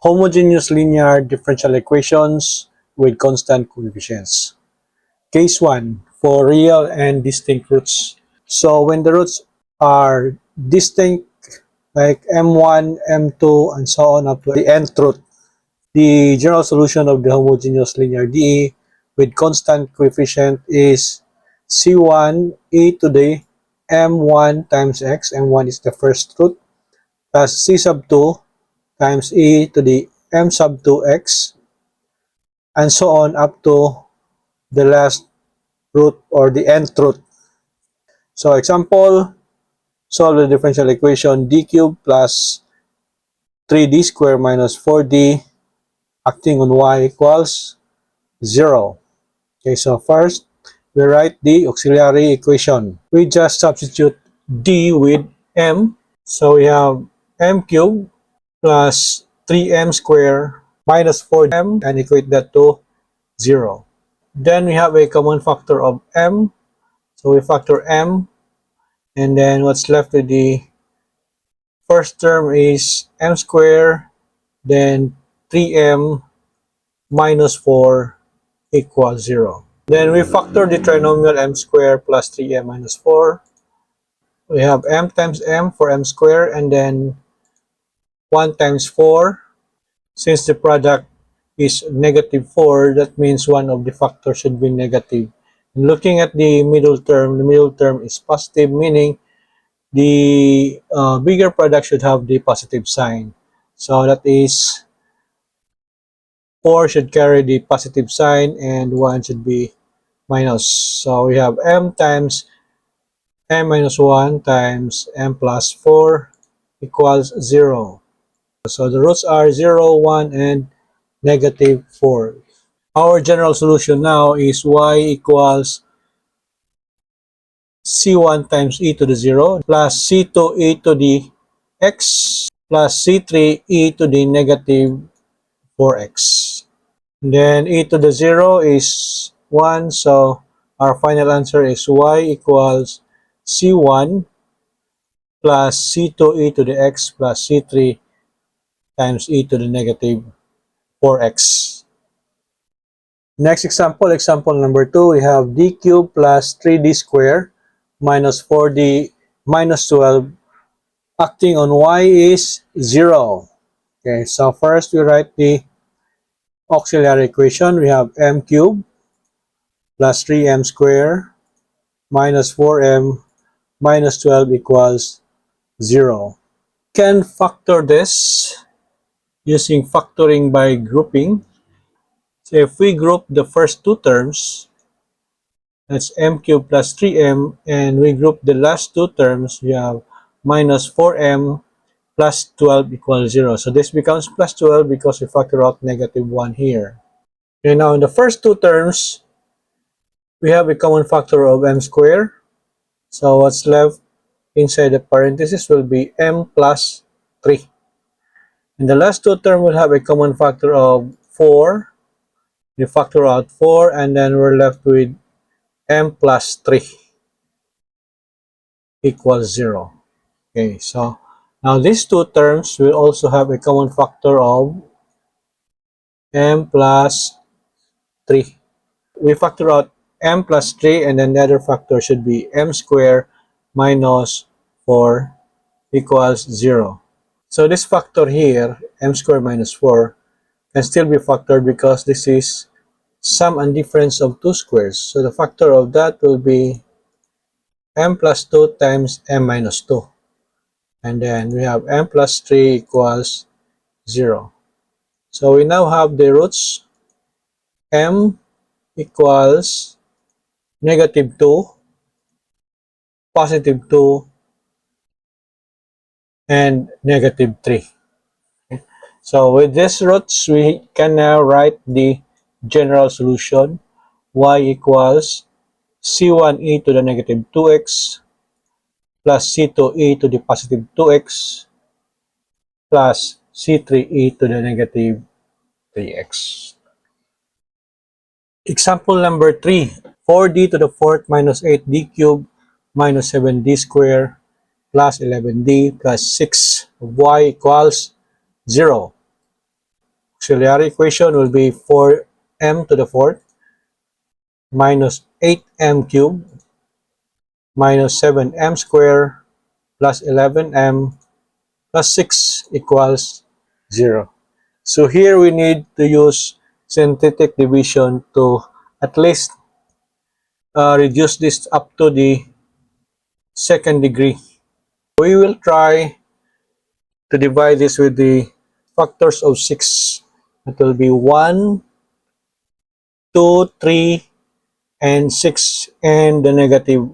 Homogeneous linear differential equations with constant coefficients. Case 1, for real and distinct roots. So when the roots are distinct, like m1, m2, and so on up to the nth root, the general solution of the homogeneous linear DE with constant coefficient is C1 e to the m1 times x, m1 is the first root, plus C sub 2 times e to the m sub 2x, and so on up to the last root or the nth root. So example, solve the differential equation d cubed plus 3d squared minus 4d acting on y equals 0. Okay, so first, we write the auxiliary equation. We just substitute d with m. So we have m cubed plus 3m squared minus 4m and equate that to 0. Then we have a common factor of m. So we factor m, and then what's left with the first term is m squared, then 3m minus 4 equals 0. Then we factor the trinomial m squared plus 3m minus 4. We have m times m for m squared, and then 1 times 4. Since the product is negative 4, that means one of the factors should be negative. And looking at the middle term is positive, meaning the bigger product should have the positive sign. So that is 4 should carry the positive sign and 1 should be minus. So we have m times m minus 1 times m plus 4 equals 0. So the roots are 0, 1, and negative 4. Our general solution now is y equals c1 times e to the 0 plus c2 e to the x plus c3 e to the negative 4x. Then e to the 0 is 1, so our final answer is y equals c1 plus c2 e to the x plus c3 times e to the negative 4x. Next example, example number 2, we have d cubed plus 3d squared minus 4d minus 12 acting on y is 0. Okay, so first we write the auxiliary equation. We have m cubed plus 3m squared minus 4m minus 12 equals 0. We can factor this using factoring by grouping. So if we group the first two terms, that's m cubed plus 3m, and we group the last two terms, we have minus 4m plus 12 equals 0. So this becomes plus 12 because we factor out negative 1 here. Okay, now in the first two terms, we have a common factor of m squared. So what's left inside the parenthesis will be m plus 3. And the last two terms will have a common factor of 4. We factor out 4, and then we're left with m plus 3 equals 0. Okay, so now these two terms will also have a common factor of m plus 3. We factor out m plus 3, and then the other factor should be m squared minus 4 equals 0. So this factor here, m squared minus 4, can still be factored because this is sum and difference of two squares. So the factor of that will be m plus 2 times m minus 2. And then we have m plus 3 equals 0. So we now have the roots m equals negative 2, positive 2, and negative 3. Okay. So with these roots, we can now write the general solution. Y equals c1 e to the negative 2x plus c2 e to the positive 2x plus c3 e to the negative 3x. Example number 3, 4d to the 4th minus 8d cubed minus 7d squared plus 11d plus 6 of y equals 0. auxiliary equation will be 4m to the fourth minus 8m cubed minus 7m squared plus 11m plus 6 equals 0. So here we need to use synthetic division to at least reduce this up to the second degree. We will try to divide this with the factors of 6. It will be 1, 2, 3, and 6, and the negative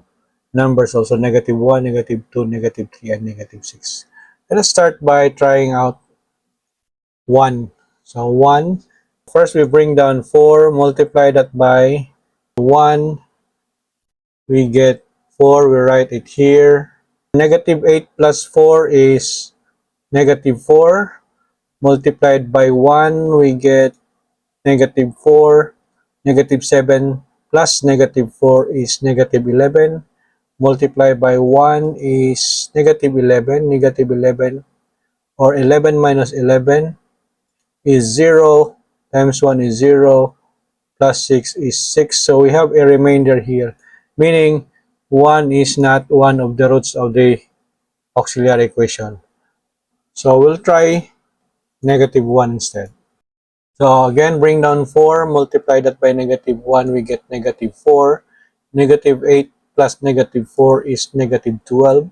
numbers also, negative 1, negative 2, negative 3, and negative 6. Let us start by trying out 1. So 1, first we bring down 4, multiply that by 1, we get 4, we write it here. Negative 8 plus 4 is negative 4, multiplied by 1, we get negative 4, negative 7 plus negative 4 is negative 11, multiplied by 1 is negative 11, negative 11, or 11 minus 11 is 0, times 1 is 0, plus 6 is 6, so we have a remainder here, meaning 1 is not one of the roots of the auxiliary equation. So we'll try negative 1 instead. So again, bring down 4, multiply that by negative 1, we get negative 4. Negative 8 plus negative 4 is negative 12.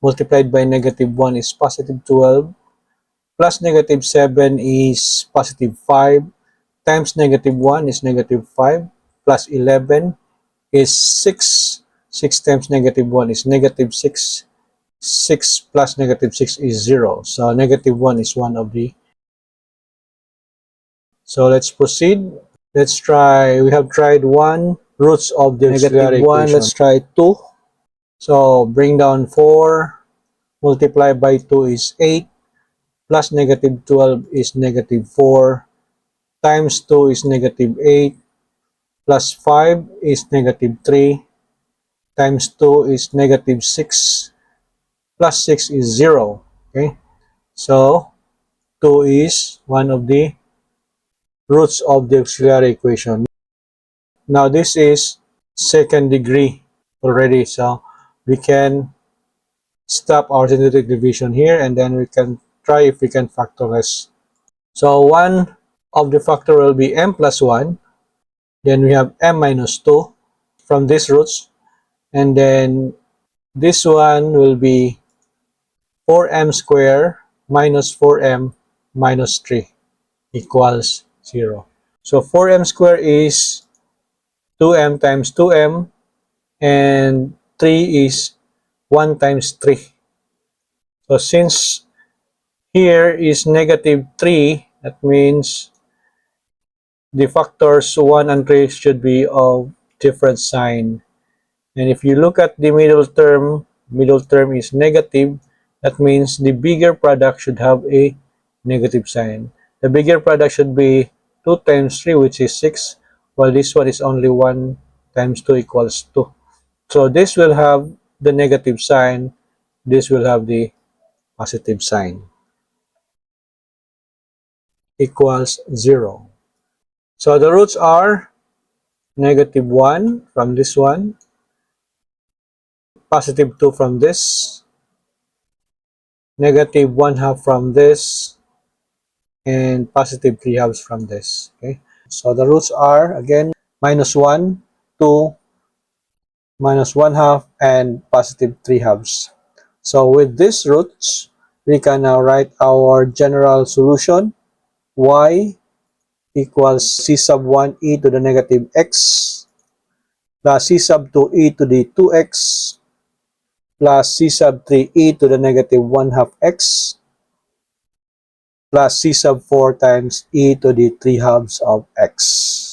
Multiplied by negative 1 is positive 12. Plus negative 7 is positive 5. Times negative 1 is negative 5. Plus 11 is 6. 6 times negative 1 is negative 6. 6 plus negative 6 is 0. So negative 1 is one of the. So let's proceed. Let's try. We have tried 1 roots of the auxiliary equation. Let's try 2. So bring down 4. Multiply by 2 is 8. Plus negative 12 is negative 4. Times 2 is negative 8. Plus 5 is negative 3. Times 2 is negative 6. Plus 6 is 0. Okay. So 2 is one of the roots of the auxiliary equation. Now this is second degree already, so we can stop our synthetic division here and then we can try if we can factorize. So one of the factor will be m plus 1, then we have m minus 2 from these roots, and then this one will be 4m squared minus 4m minus 3 equals 0. So 4m squared is 2m times 2m, and 3 is 1 times 3. So since here is negative 3, that means the factors 1 and 3 should be of different sign. And if you look at the middle term is negative, that means the bigger product should have a negative sign. The bigger product should be 2 times 3, which is 6, while this one is only 1 times 2 equals 2. So this will have the negative sign, this will have the positive sign, equals 0. So the roots are negative 1 from this one, positive 2 from this, negative 1 half from this, and positive 3 halves from this. Okay. So the roots are, again, minus 1, 2, minus 1 half, and positive 3 halves. So with these roots, we can now write our general solution. Y equals c sub 1 e to the negative x plus c sub 2 e to the 2x plus c sub 3 e to the negative 1 half x plus c sub 4 times e to the 3 halves of x.